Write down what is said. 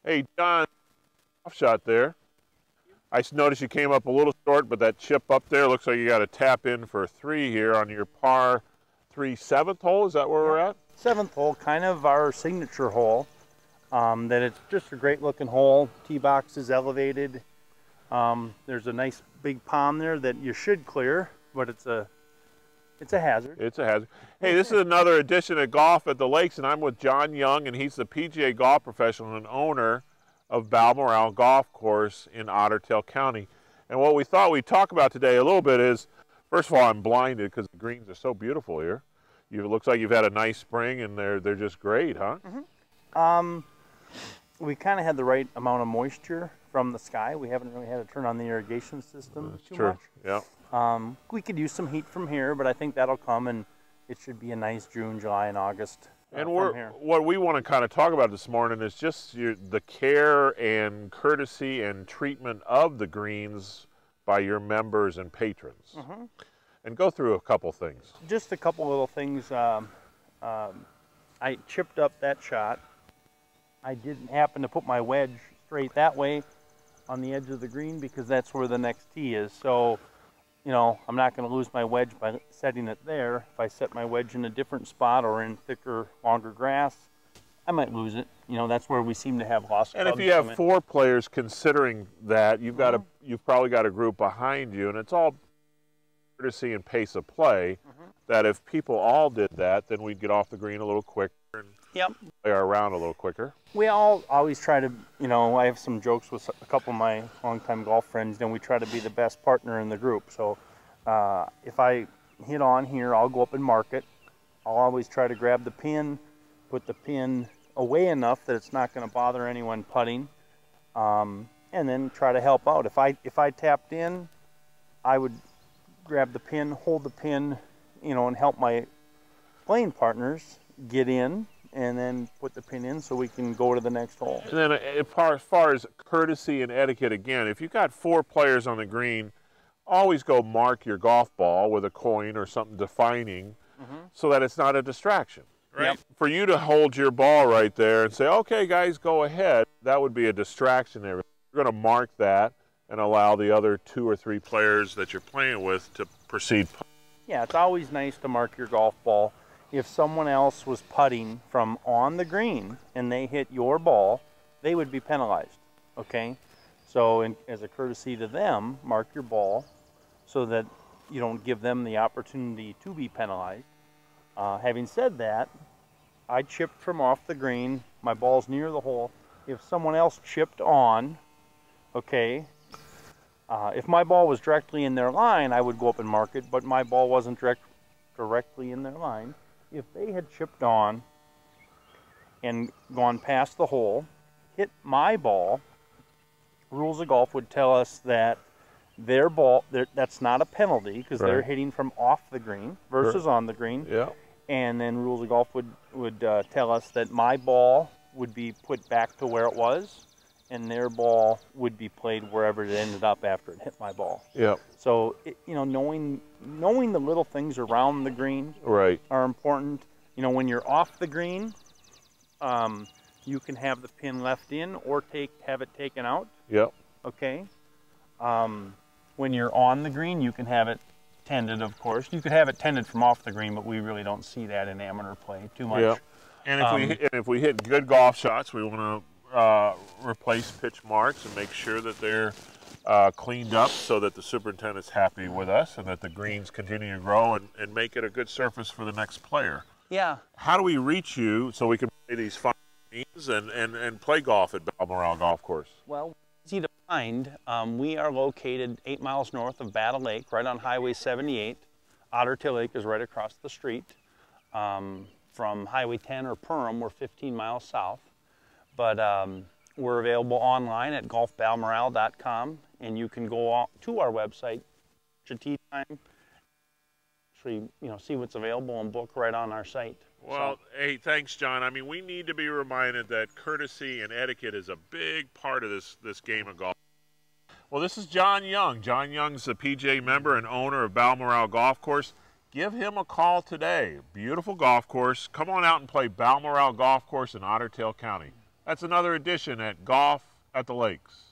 Hey, John, off shot there. I noticed you came up a little short, but that chip up there looks like you got to tap in for 3 here on your par 3 7th hole. Is that where we're at? 7th hole, kind of our signature hole. That it's just a great looking hole. Tee box is elevated. There's a nice big pond there that you should clear, but it's a hazard. It's a hazard. Hey, this is another edition of Golf at the Lakes, and I'm with John Young, and he's the PGA golf professional and owner of Balmoral Golf Course in Otter Tail County. And what we thought we'd talk about today a little bit is, first of all, I'm blinded because the greens are so beautiful here. It looks like you've had a nice spring, and they're just great, huh? Mm-hmm. We kind of had the right amount of moisture from the sky. We haven't really had to turn on the irrigation system too much. Yeah. We could use some heat from here, but I think that'll come, and it should be a nice June, July, and August. And what we want to kind of talk about this morning is just the care and courtesy and treatment of the greens by your members and patrons. Mm-hmm. And go through a couple things. Just a couple little things. I chipped up that shot. I didn't happen to put my wedge straight that way on the edge of the green because that's where the next tee is. So, you know, I'm not going to lose my wedge by setting it there. If I set my wedge in a different spot or in thicker, longer grass, I might lose it. You know, that's where we seem to have lost. And if you have 4 players considering that, you've probably got a group behind you, and it's all courtesy and pace of play. That if people all did that, then we'd get off the green a little quicker and play our round a little quicker. We all always try to, you know, I have some jokes with a couple of my longtime golf friends, and we try to be the best partner in the group. So if I hit on here, I'll go up and mark it. I'll always try to grab the pin, put the pin away enough that it's not going to bother anyone putting, and then try to help out. If I tapped in, I would grab the pin, hold the pin, you know, and help my playing partners get in, and then put the pin in so we can go to the next hole. And then as far as courtesy and etiquette, again, if you've got 4 players on the green, always go mark your golf ball with a coin or something defining so that it's not a distraction. Right? Yep. For you to hold your ball right there and say, okay, guys, go ahead, that would be a distraction there. You're going to mark that and allow the other 2 or 3 players that you're playing with to proceed. Yeah, it's always nice to mark your golf ball. If someone else was putting from on the green and they hit your ball, they would be penalized, okay? So as a courtesy to them, mark your ball so that you don't give them the opportunity to be penalized. Having said that, I chipped from off the green. My ball's near the hole. If someone else chipped on, okay, if my ball was directly in their line, I would go up and mark it, but my ball wasn't directly in their line. If they had chipped on and gone past the hole, hit my ball, rules of golf would tell us that their ball, that's not a penalty because they're hitting from off the green versus on the green. Yeah. And then rules of golf would tell us that my ball would be put back to where it was, and their ball would be played wherever it ended up after it hit my ball. Yeah. So, you know, knowing the little things around the green are important. You know, when you're off the green, you can have the pin left in or have it taken out. Yep. Okay. When you're on the green, you can have it tended, of course. You could have it tended from off the green, but we really don't see that in amateur play too much. Yep. And if we hit good golf shots, we want to replace pitch marks and make sure that they're cleaned up so that the superintendent's happy with us and that the greens continue to grow and make it a good surface for the next player. Yeah. How do we reach you so we can play these fun games and play golf at Balmoral Golf Course? Well, easy to find. We are located 8 miles north of Battle Lake, right on Highway 78. Otter Tail Lake is right across the street. From Highway 10 or Perham, we're 15 miles south. But we're available online at golfbalmoral.com, and you can go to our website, tee time, actually, you know, see what's available and book right on our site. Well, hey, thanks, John. I mean, we need to be reminded that courtesy and etiquette is a big part of this game of golf. Well, this is John Young. John Young's a PGA member and owner of Balmoral Golf Course. Give him a call today. Beautiful golf course. Come on out and play Balmoral Golf Course in Otter Tail County. That's another edition at Golf at the Lakes.